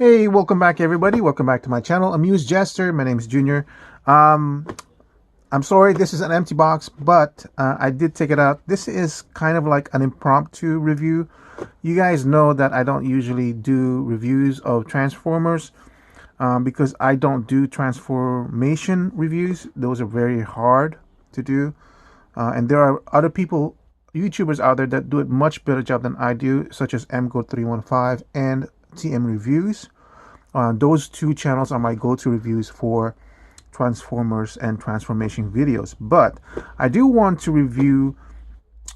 Hey, welcome back everybody. Welcome back to my channel, Amused Jester. My name is Junior. Um, I'm sorry this is an empty box, but I did take it out. This is kind of like an impromptu review. You guys know that I don't usually do reviews of Transformers because I don't do transformation reviews. Those are very hard to do. And there are other people, YouTubers out there that do it much better job than I do, such as MGO315 and TM Reviews. Those two channels are my go-to reviews for Transformers and transformation videos. But I do want to review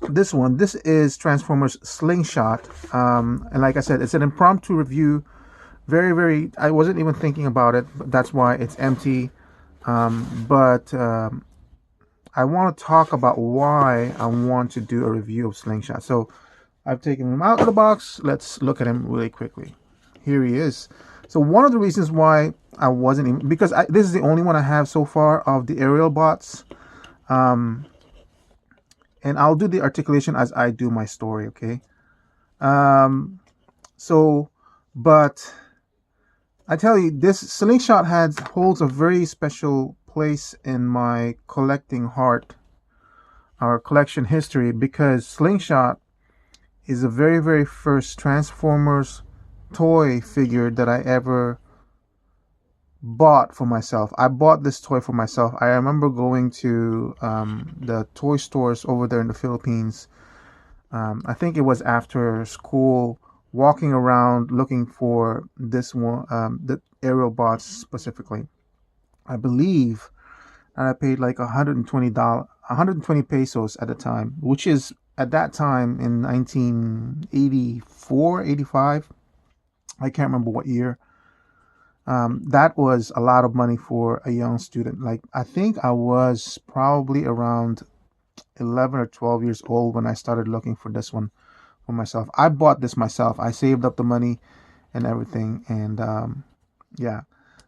this one. This is Transformers Slingshot. And like I said, it's an impromptu review. Very, I wasn't even thinking about it, but that's why it's empty. But I want to talk about why I want to do a review of Slingshot. So I've taken him out of the box. Let's look at him really quickly. Here he is. So one of the reasons why I wasn't even, because this is the only one I have so far of the Aerialbots. And I'll do the articulation as I do my story, okay? Um, so, but I tell you, this Slingshot holds a very special place in my collecting heart, our collection history, because Slingshot is the very first Transformers toy figure that I ever bought for myself. I bought this toy for myself. I remember going to the toy stores over there in the Philippines. I think it was after school, walking around looking for this one, the Aerialbots specifically. I believe I paid like $120, 120 pesos at the time, which is at that time in 1984, 85. I can't remember what year. That was a lot of money for a young student. Like, I think I was probably around 11 or 12 years old when I started looking for this one for myself. I bought this myself. I saved up the money and everything. And yeah.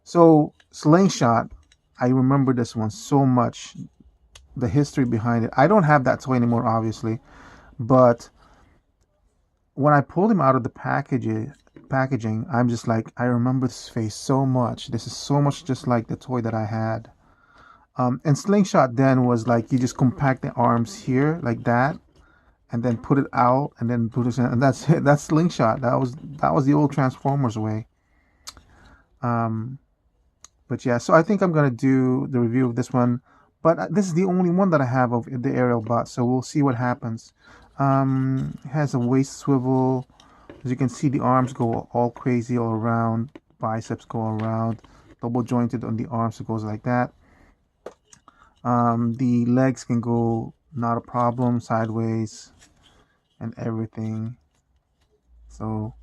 So, Slingshot, I remember this one so much. The history behind it. I don't have that toy anymore, obviously. But when I pulled him out of the packaging, I'm just like, I remember this face so much. This is so much just like the toy that I had. And Slingshot then was like, you just compact the arms here like that, and then put it out, and then put it in, and that's it. That's Slingshot. That was the old Transformers way. Um, but yeah, so I think I'm gonna do the review of this one. But this is the only one that I have of the Aerialbot, so we'll see what happens. It has a waist swivel. As you can see, the arms go all crazy all around. Biceps go around. Double jointed on the arms, it goes like that. The legs can go not a problem, sideways and everything. So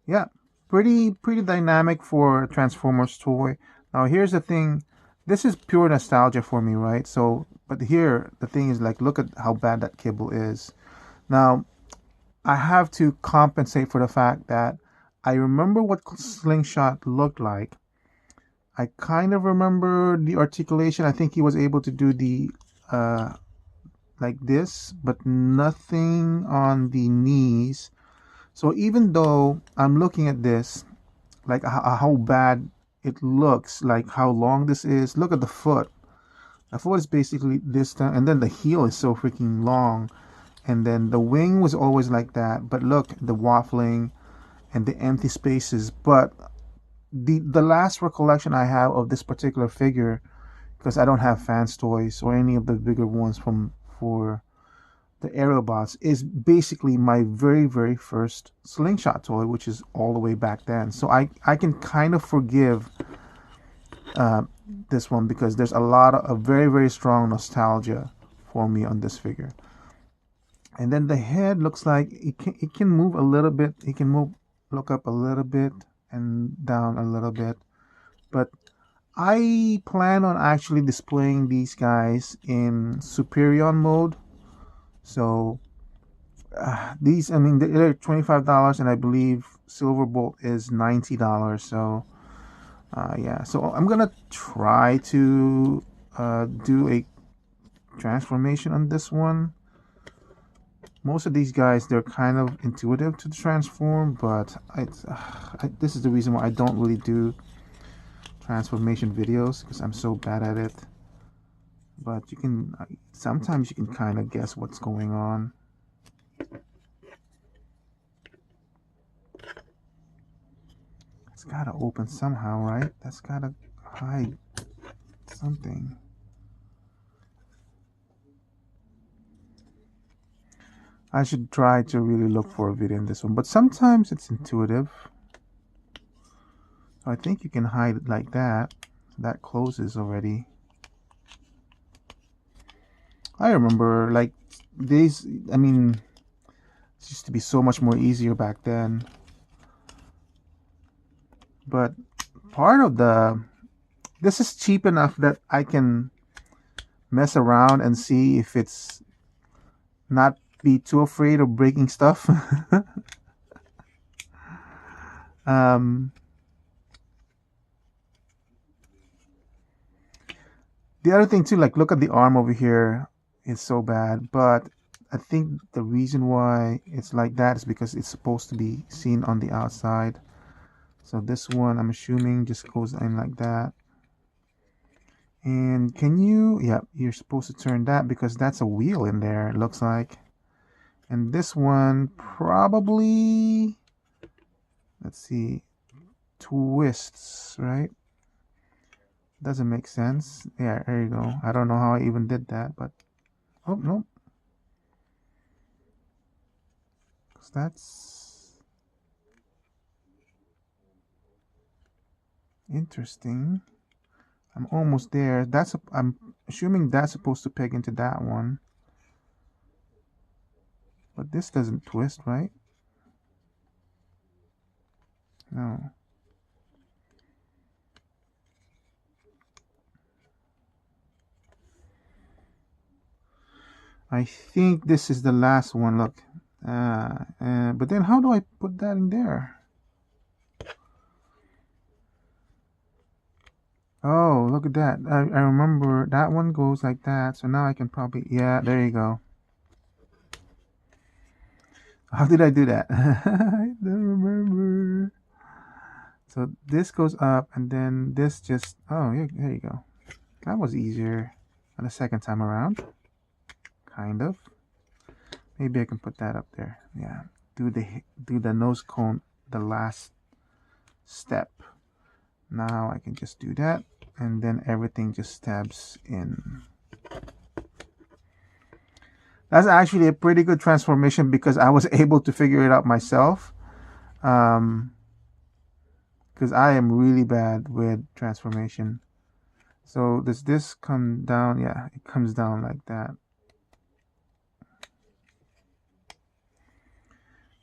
yeah, pretty dynamic for a Transformers toy. Now here's the thing. This is pure nostalgia for me, right? So, but here the thing is, like, look at how bad that kibble is. Now, I have to compensate for the fact that I remember what Slingshot looked like. I kind of remember the articulation. I think he was able to do the uh, like this, but nothing on the knees. So even though I'm looking at this, like how bad it looks, like how long this is. Look at the foot. The foot is basically this time, and then the heel is so freaking long. And then the wing was always like that, but look, the waffling and the empty spaces. But the last recollection I have of this particular figure, because I don't have fans toys or any of the bigger ones from for the Aerobots, is basically my very first Slingshot toy, which is all the way back then. So I can kind of forgive uh, this one because there's a lot of a very strong nostalgia for me on this figure. And then the head looks like it can move a little bit. It can move, look up a little bit and down a little bit. But I plan on actually displaying these guys in Superion mode. So these, I mean, they're $25, and I believe Silverbolt is $90. So yeah, so I'm gonna try to do a transformation on this one. Most of these guys, they're kind of intuitive to transform, but this is the reason why I don't really do transformation videos, because I'm so bad at it. But you can, sometimes you can kind of guess what's going on. It's gotta open somehow, right? That's gotta hide something. I should try to really look for a video in this one, but sometimes it's intuitive. I think you can hide it like that. That closes already. I remember, like, these, I mean, it used to be so much more easier back then. But part of this is cheap enough that I can mess around and see if it's not be too afraid of breaking stuff. um, the other thing too, like, look at the arm over here. It's so bad, but I think the reason why it's like that is because it's supposed to be seen on the outside. So this one, I'm assuming, just goes in like that. And can you, yeah, you're supposed to turn that because that's a wheel in there, it looks like. And this one probably, let's see, twists, right? Doesn't make sense. Yeah, there you go. I don't know how I even did that, but, oh, no. Because that's interesting. I'm almost there. I'm assuming that's supposed to peg into that one. But this doesn't twist, right? No. I think this is the last one. Look. But then how do I put that in there? Oh, look at that. I remember that one goes like that. So now I can probably, yeah, there you go. How did I do that? I don't remember. So this goes up and then this just, oh, yeah, there you go. That was easier on the second time around. Kind of. Maybe I can put that up there. Yeah. Do the nose cone, the last step. Now I can just do that, and then everything just stabs in. That's actually a pretty good transformation because I was able to figure it out myself. Because I am really bad with transformation. So does this come down? Yeah, it comes down like that.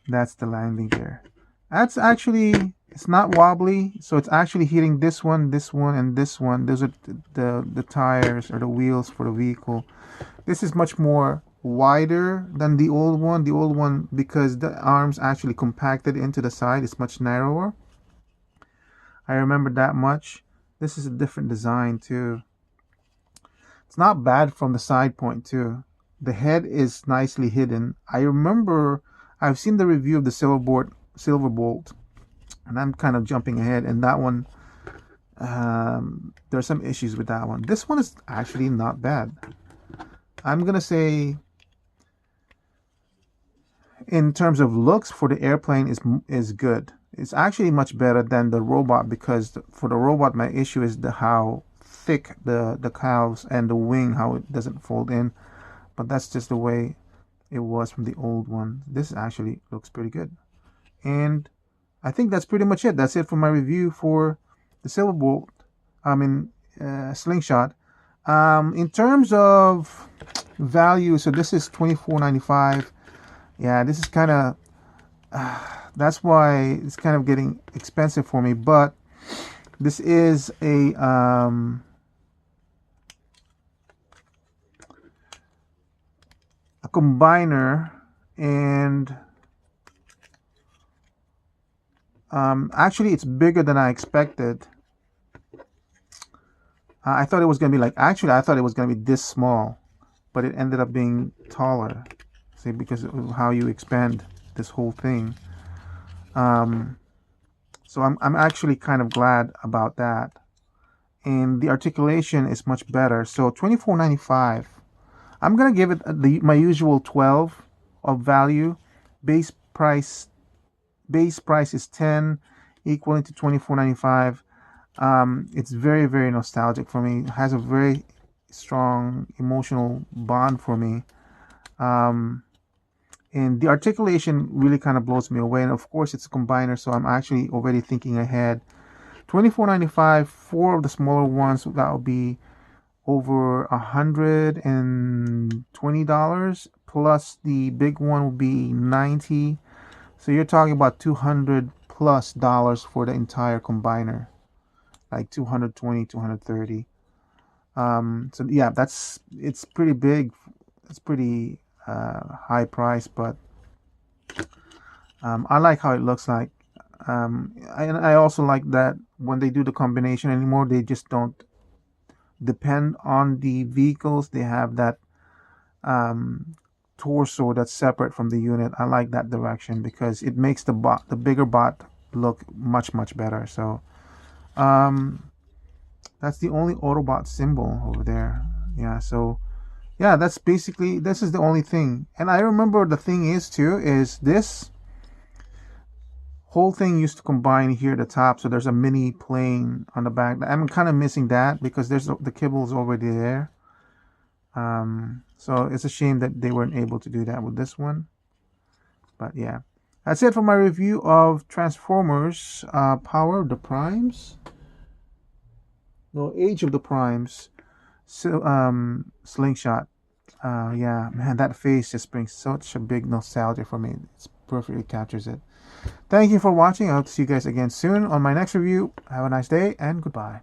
That's the landing gear. That's actually, it's not wobbly, so it's actually hitting this one, and this one. Those are the tires or the wheels for the vehicle. This is much more wider than the old one. The old one, because the arms actually compacted into the side, is much narrower. I remember that much. This is a different design too. It's not bad from the side point too. The head is nicely hidden. I remember I've seen the review of the Silverbolt, and I'm kind of jumping ahead. And that one, there are some issues with that one. This one is actually not bad. I'm gonna say, in terms of looks, for the airplane is good. It's actually much better than the robot, because for the robot my issue is how thick the cowls and the wing, how it doesn't fold in. But that's just the way it was from the old one. This actually looks pretty good. And I think that's pretty much it. That's it for my review for the Silverbolt. I mean, Slingshot. In terms of value, so this is $24.95. Yeah, this is kind of, that's why it's kind of getting expensive for me. But this is a combiner, and actually it's bigger than I expected. I thought it was going to be like, actually I thought it was going to be this small, but it ended up being taller. See, because of how you expand this whole thing. Um, so I'm actually kind of glad about that. And the articulation is much better. So 24.95. I'm gonna give it my usual 12 of value. Base price base price is 10, equaling to 24.95. It's very, very nostalgic for me. It has a very strong emotional bond for me. Um, and the articulation really kind of blows me away. And of course, it's a combiner, so I'm actually already thinking ahead. 24.95, four of the smaller ones, that will be over $120, plus the big one will be 90. So you're talking about $200+ for the entire combiner, like 220, 230. So yeah, it's pretty big. It's pretty high price, but I like how it looks like. I also like that when they do the combination anymore, they just don't depend on the vehicles. They have that um, torso that's separate from the unit. I like that direction because it makes the bigger bot look much, much better. So um, that's the only Autobot symbol over there. Yeah, so yeah, that's basically, this is the only thing. And I remember the thing is too, is this whole thing used to combine here at the top, so there's a mini plane on the back. I'm kind of missing that because there's the kibble is already there. So it's a shame that they weren't able to do that with this one. But yeah, that's it for my review of Transformers Power of the Primes. No, Age of the Primes. So Slingshot. Yeah, man, that face just brings such a big nostalgia for me. It perfectly captures it. Thank you for watching. I hope to see you guys again soon on my next review. Have a nice day and goodbye.